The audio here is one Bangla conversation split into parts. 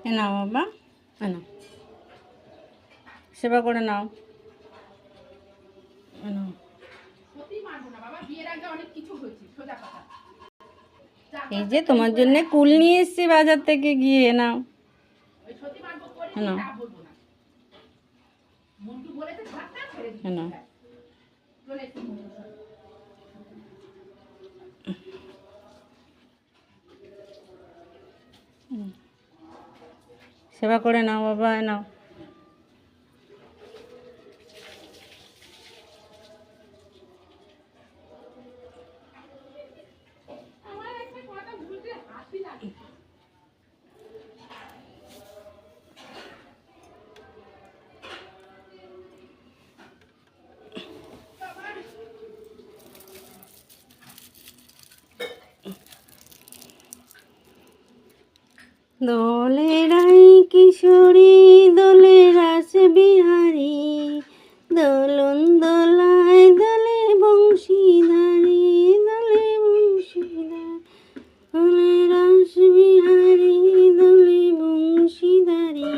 এ নাও বাবা, এ নাও, সেবা করে নাও, এ নাও। এই যে তোমার জন্য কুল নিয়ে এসেছি বাজার থেকে গিয়ে, এ নাও, এ নাও, এ নাও। সেবা করে নাও বাবা, এ নাও। দোলে রাই কিশোরী দোলে রাস বিহারী, দোলন দোলায় দোলে বংশীধারী, দোলে বংশীধারী, দোলে রাস বিহারী, দোলে বংশীধারী,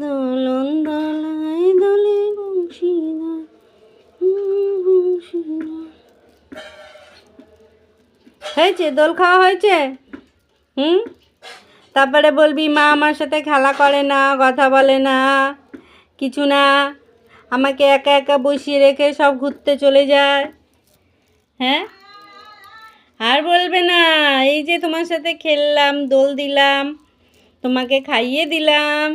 দোলন দোলায় দোলে বংশীধারী, বংশীধারী। হয়েছে, দোল খাওয়া হয়েছে? তারপরে বলবি মা আমার সাথে খেলা করে না, কথা বলে না, কিছু না, আমাকে একা একা বসিয়ে রেখে সব ঘুরতে চলে যায়। হ্যাঁ, আর বলবে না, এই যে তোমার সাথে খেললাম, দোল দিলাম, তোমাকে খাইয়ে দিলাম।